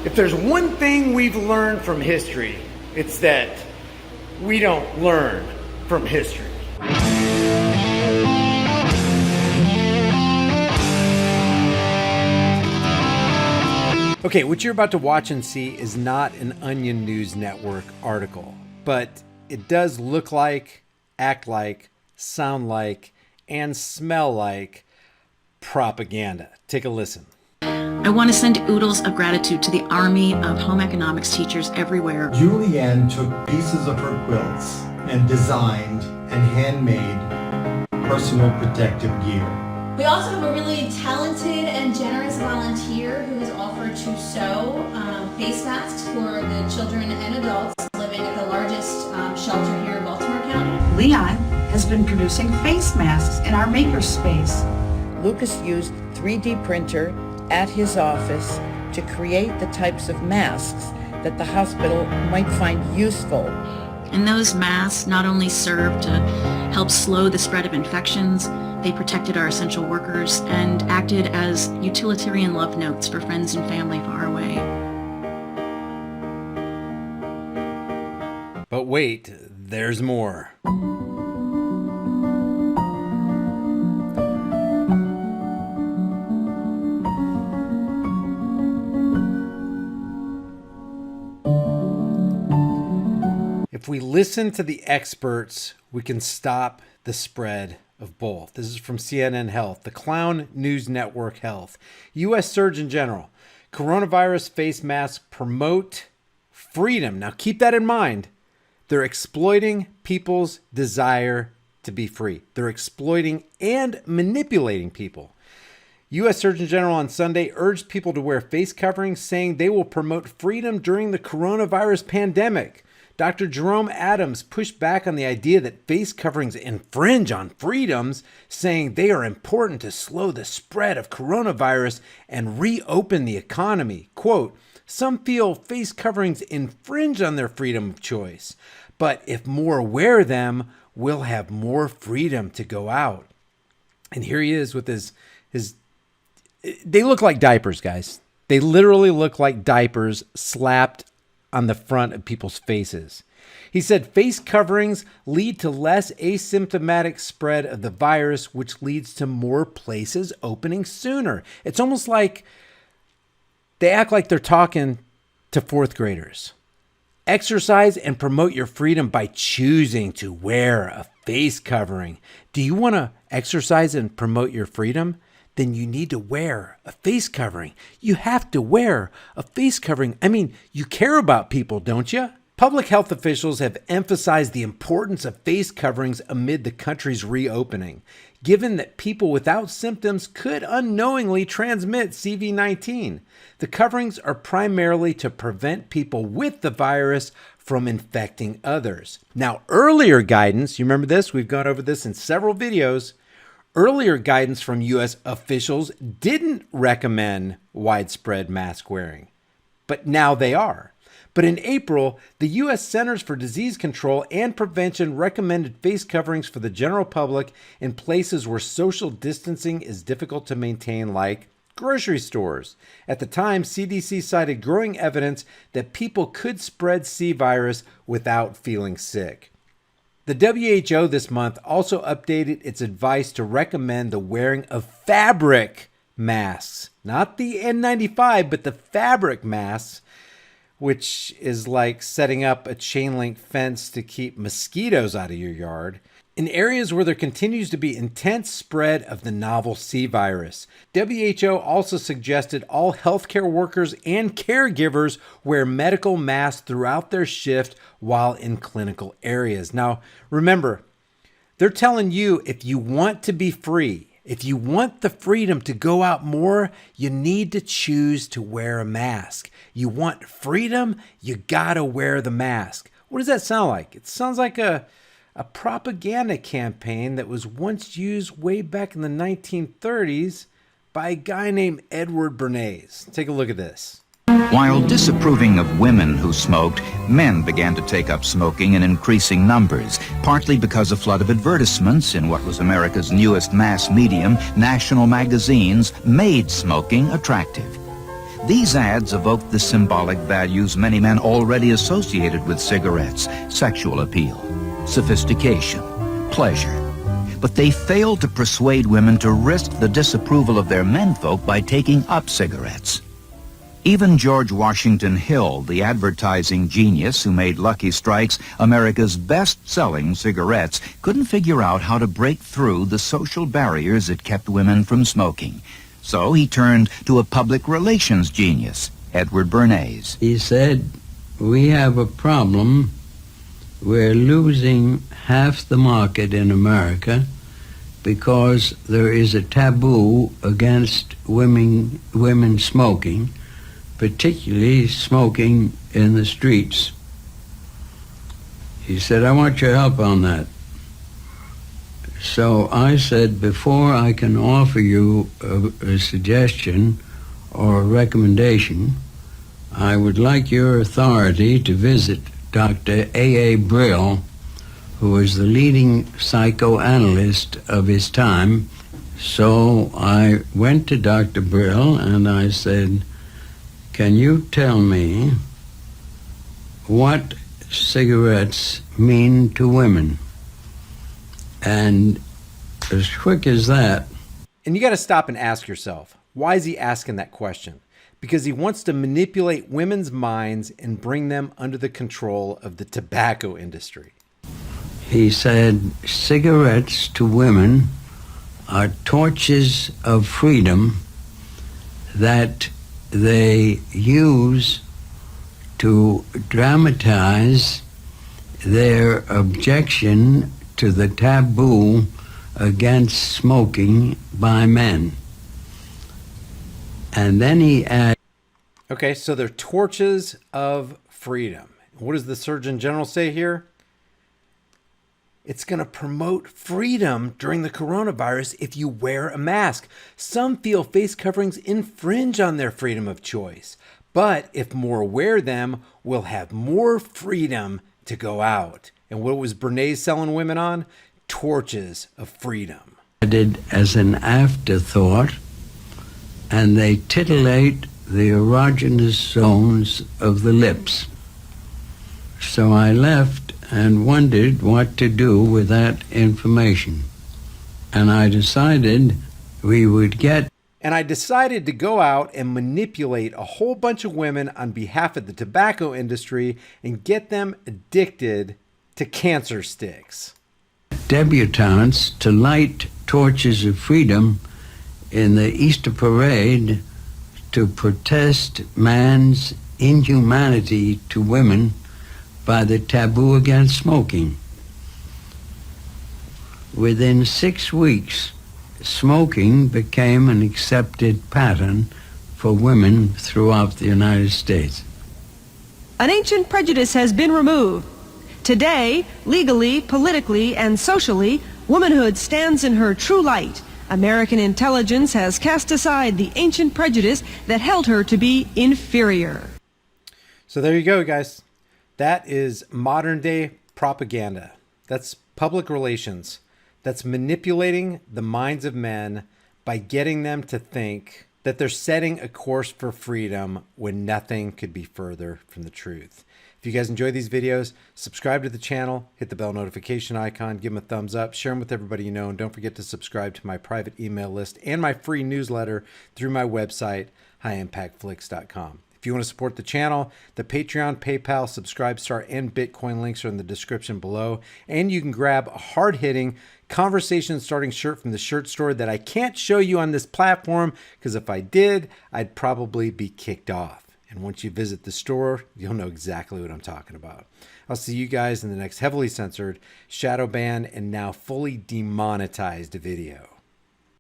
If there's one thing we've learned from history, it's that we don't learn from history. Okay, what you're about to watch and see is not an Onion News Network article, but it does look like, act like, sound like, and smell like propaganda. Take a listen. I want to send oodles of gratitude to the army of home economics teachers everywhere. Julianne took pieces of her quilts and designed and handmade personal protective gear. We also have a really talented and generous volunteer who has offered to sew face masks for the children and adults living at the largest shelter here in Baltimore County. Leon has been producing face masks in our makerspace. Lucas used 3D printer at his office to create the types of masks that the hospital might find useful. And those masks not only served to help slow the spread of infections, they protected our essential workers and acted as utilitarian love notes for friends and family far away. But wait, there's more. If we listen to the experts, we can stop the spread of both. This is from CNN Health, the Clown News Network Health. U.S. Surgeon General, coronavirus face masks promote freedom. Now keep that in mind. They're exploiting people's desire to be free. They're exploiting and manipulating people. U.S. Surgeon General on Sunday urged people to wear face coverings, saying they will promote freedom during the coronavirus pandemic. Dr. Jerome Adams pushed back on the idea that face coverings infringe on freedoms, saying they are important to slow the spread of coronavirus and reopen the economy. Quote, some feel face coverings infringe on their freedom of choice, but if more wear them, we'll have more freedom to go out. And here he is with his they look like diapers, guys. They literally look like diapers slapped on the front of people's faces. He said face coverings lead to less asymptomatic spread of the virus, which leads to more places opening sooner. It's almost like they act like they're talking to fourth graders. Exercise and promote your freedom by choosing to wear a face covering. Do you want to exercise and promote your freedom? Then you need to wear a face covering. You have to wear a face covering. I mean, you care about people, don't you? Public health officials have emphasized the importance of face coverings amid the country's reopening, given that people without symptoms could unknowingly transmit CV-19. The coverings are primarily to prevent people with the virus from infecting others. Now, earlier guidance, you remember this? We've gone over this in several videos. Earlier guidance from U.S. officials didn't recommend widespread mask wearing, but now they are. But in April, the U.S. Centers for Disease Control and Prevention recommended face coverings for the general public in places where social distancing is difficult to maintain, like grocery stores. At the time, CDC cited growing evidence that people could spread C virus without feeling sick. The WHO this month also updated its advice to recommend the wearing of fabric masks, not the N95, but the fabric masks, which is like setting up a chain link fence to keep mosquitoes out of your yard, in areas where there continues to be intense spread of the novel C virus. WHO also suggested all healthcare workers and caregivers wear medical masks throughout their shift while in clinical areas. Now, remember, they're telling you if you want to be free, if you want the freedom to go out more, you need to choose to wear a mask. You want freedom, you gotta wear the mask. What does that sound like? It sounds like a propaganda campaign that was once used way back in the 1930s by a guy named Edward Bernays. Take a look at this. While disapproving of women who smoked, men began to take up smoking in increasing numbers, partly because a flood of advertisements in what was America's newest mass medium, national magazines, made smoking attractive. These ads evoked the symbolic values many men already associated with cigarettes: sexual appeal, sophistication, pleasure. But they failed to persuade women to risk the disapproval of their menfolk by taking up cigarettes. Even George Washington Hill, the advertising genius who made Lucky Strikes America's best-selling cigarettes, couldn't figure out how to break through the social barriers that kept women from smoking. So he turned to a public relations genius, Edward Bernays. He said, "We have a problem. We're losing half the market in America because there is a taboo against women smoking, particularly smoking in the streets." He said, "I want your help on that." So I said, before I can offer you a suggestion or a recommendation, I would like your authority to visit Dr. A.A. Brill, who was the leading psychoanalyst of his time. So I went to Dr. Brill and I said, "Can you tell me what cigarettes mean to women?" And as quick as that. And you got to stop and ask yourself, why is he asking that question? Because he wants to manipulate women's minds and bring them under the control of the tobacco industry. He said, cigarettes to women are torches of freedom that they use to dramatize their objection to the taboo against smoking by men. And then he added, okay, so they're torches of freedom. What does the Surgeon General say here? It's going to promote freedom during the coronavirus if you wear a mask. Some feel face coverings infringe on their freedom of choice. But if more wear them, we'll have more freedom to go out. And what was Bernays selling women on? Torches of freedom. Added as an afterthought, and they titillate the erogenous zones of the lips. So I left and wondered what to do with that information. And I decided I decided to go out and manipulate a whole bunch of women on behalf of the tobacco industry and get them addicted to cancer sticks. Debutantes to light torches of freedom in the Easter parade to protest man's inhumanity to women by the taboo against smoking. Within 6 weeks, smoking became an accepted pattern for women throughout the United States. An ancient prejudice has been removed. Today, legally, politically, and socially, womanhood stands in her true light. American intelligence has cast aside the ancient prejudice that held her to be inferior. So there you go, guys. That is modern day propaganda. That's public relations. That's manipulating the minds of men by getting them to think that they're setting a course for freedom when nothing could be further from the truth. If you guys enjoy these videos, subscribe to the channel, hit the bell notification icon, give them a thumbs up, share them with everybody you know, and don't forget to subscribe to my private email list and my free newsletter through my website, highimpactflix.com. If you want to support the channel, the Patreon, PayPal, Subscribestar, and Bitcoin links are in the description below. And you can grab a hard-hitting, conversation-starting shirt from the shirt store that I can't show you on this platform, because if I did, I'd probably be kicked off. And once you visit the store, you'll know exactly what I'm talking about. I'll see you guys in the next heavily censored, shadow banned, and now fully demonetized video.